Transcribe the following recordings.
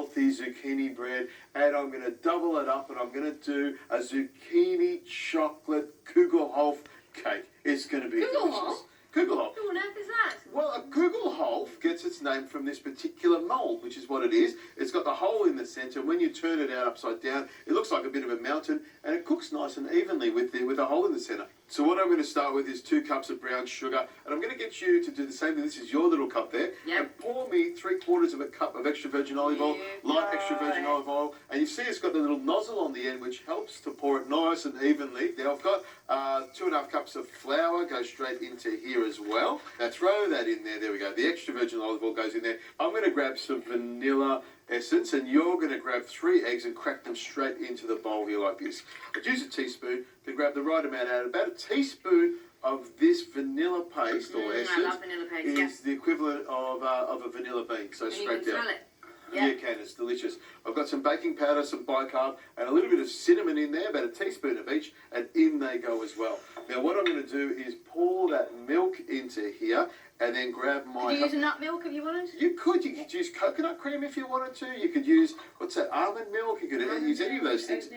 healthy zucchini bread, and I'm going to double it up, and I'm going to do a zucchini chocolate Kugelhof cake. It's going to be delicious. Kugelhof. Who on earth is that? Well, a Kugelhof gets its name from this particular mould, which is what it is. It's got the hole in the centre. When you turn it out upside down, it looks like a bit of a mountain, and it cooks nice and evenly with a hole in the centre. So what I'm going to start with is 2 cups of brown sugar, and I'm going to get you to do the same thing. This is your little cup there. Yep. And pour me 3/4 of a cup of extra virgin olive oil, light extra virgin olive oil, and you see it's got the little nozzle on the end, which helps to pour it nice and evenly. Now I've got 2.5 cups of flour, go straight into here as well. Now throw that in there. There we go. The extra virgin olive oil goes in there. I'm going to grab some vanilla essence, and you're going to grab 3 eggs and crack them straight into the bowl here like this. But use a teaspoon to grab the right amount out. About a teaspoon of this vanilla paste or essence I love vanilla paste, is the equivalent of a vanilla bean. So and straight you can down. smell it. Yeah, you can. It's delicious. I've got some baking powder, some bicarb, and a little bit of cinnamon in there, about a teaspoon of each, and in they go as well. Now, what I'm going to do is pour that milk into here, and then grab my... Could you use a nut milk if you wanted? You could use coconut cream if you wanted to. You could use, what's that, almond milk. You could use any of those things.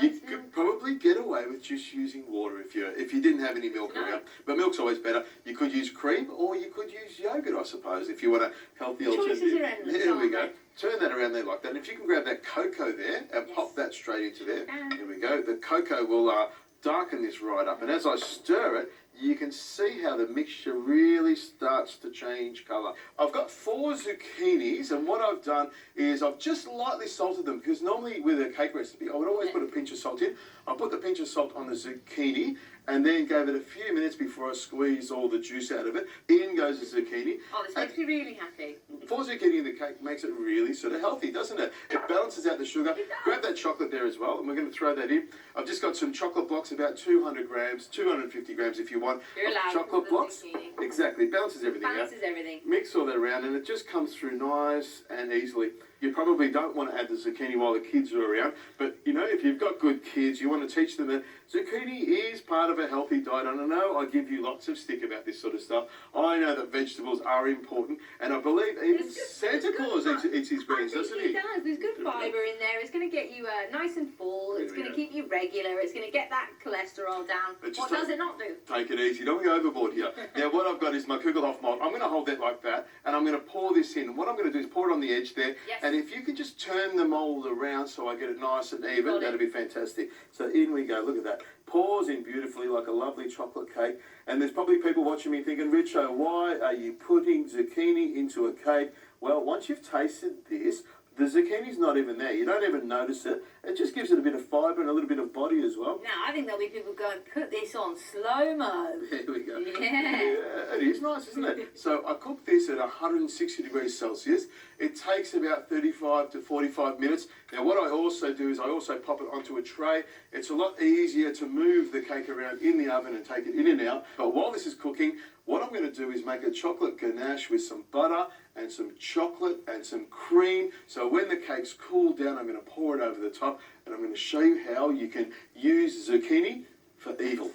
You could probably get away with just using water if you didn't have any milk around. But milk's always better. You could use cream, or you could use yogurt, I suppose, if you want a healthy alternative. Choices are endless. There we go. Turn that around there like that. And if you can grab that cocoa there and pop that straight into there. There we go. The cocoa will darken this right up. And as I stir it, you can see how the mixture really starts to change colour. I've got 4 zucchinis, and what I've done is I've just lightly salted them, because normally with a cake recipe I would always put a pinch of salt in. I put the pinch of salt on the zucchini, and then gave it a few minutes before I squeeze all the juice out of it. In goes the zucchini. Oh, this makes me really happy. 4 zucchini in the cake makes it really sort of healthy, doesn't it? It balances out the sugar. Grab that chocolate there as well, and we're going to throw that in. I've just got some chocolate blocks, about 200 grams, 250 grams if you want. You're allowed chocolate blocks. Zucchini. Exactly, balances everything out. Balances everything. Mix all that around, and it just comes through nice and easily. You probably don't want to add the zucchini while the kids are around, but you know, if you've got good kids, you want to teach them that zucchini is part of a healthy diet. And I know I give you lots of stick about this sort of stuff. I know that vegetables are important, and I believe even Santa Claus eats his greens, doesn't he? He does. There's good fibre in there. It's going to get you nice and full. It's going to keep you regular. It's going to get that cholesterol down. What does it not do? Take it easy. Don't go overboard here. Now, what I've got is my Kugelhof mold. I'm going to hold that like that, and I'm going to pour this in. What I'm going to do is pour it on the edge there. Yes. And if you can just turn the mould around so I get it nice and even, that'd be fantastic. So in we go. Look at that. Pours in beautifully like a lovely chocolate cake. And there's probably people watching me thinking, Richo, why are you putting zucchini into a cake? Well, once you've tasted this, the zucchini's not even there. You don't even notice it. It just gives it a bit of fibre and a little bit of body as well. Now, I think there'll be people going, put this on slow-mo. There we go. Yeah. It is nice, isn't it? So I cook this at 160 degrees Celsius. It takes about 35 to 45 minutes. Now, what I also do is I also pop it onto a tray. It's a lot easier to move the cake around in the oven and take it in and out. But while this is cooking, what I'm going to do is make a chocolate ganache with some butter and some chocolate and some cream. So when the cake's cooled down, I'm going to pour it over the top, and I'm going to show you how you can use zucchini for evil.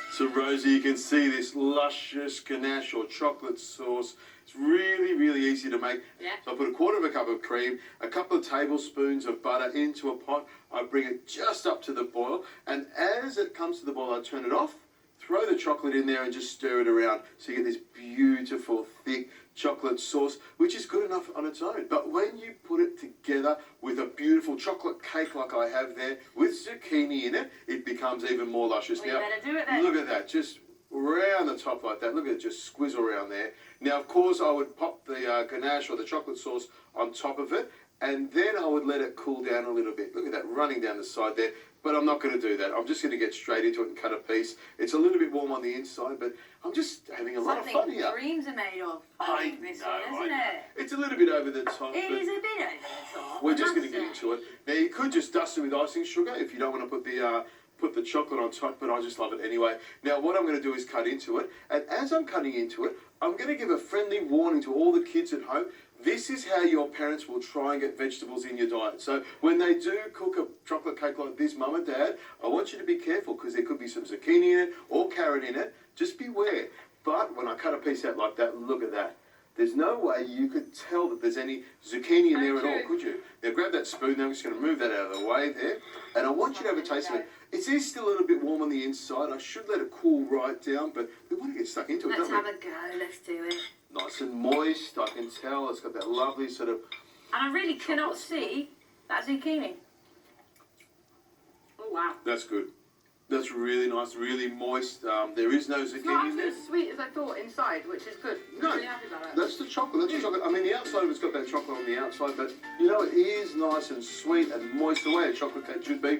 So Rosie, you can see this luscious ganache or chocolate sauce. It's really, really easy to make. Yeah. So I put 1/4 cup of cream, a couple of tablespoons of butter into a pot. I bring it just up to the boil, and as it comes to the boil, I turn it off, throw the chocolate in there and just stir it around. So you get this beautiful, thick chocolate sauce, which is good enough on its own. But when you put it together with a beautiful chocolate cake like I have there, with zucchini in it, it becomes even more luscious. Well, now, you better do it then. look at that, just around the top like that. Look at it, just squizzle around there. Now, of course, I would pop the ganache or the chocolate sauce on top of it, and then I would let it cool down a little bit. Look at that running down the side there. But I'm not going to do that. I'm just going to get straight into it and cut a piece. It's a little bit warm on the inside, but I'm just having a lot of fun here. Dreams are made of. I this know, one, isn't it? It's a little bit over the top. It but is a bit over the top. we're just going to get into it. Now you could just dust it with icing sugar if you don't want to put the chocolate on top, but I just love it anyway. Now what I'm going to do is cut into it, and as I'm cutting into it, I'm going to give a friendly warning to all the kids at home. This is how your parents will try and get vegetables in your diet. So when they do cook a chocolate cake like this, Mum and Dad, I want you to be careful because there could be some zucchini in it or carrot in it. Just beware. But when I cut a piece out like that, look at that. There's no way you could tell that there's any zucchini in there at all, could you? Now grab that spoon. Now I'm just going to move that out of the way there. And I want you to have a taste of it. It is still a little bit warm on the inside. I should let it cool right down, but we want to get stuck into it, Let's don't we? have a go. Let's do it. Nice and moist, I can tell. It's got that lovely sort of... And I really cannot see that zucchini. Oh, wow. That's good. That's really nice, really moist. There is no It's not zucchini in actually there. as sweet as I thought inside, which is good. No, I'm really happy about it. that's the chocolate. That's the chocolate. I mean, the outside of it's got that chocolate on the outside, but you know, it is nice and sweet and moist the way a chocolate cake should be.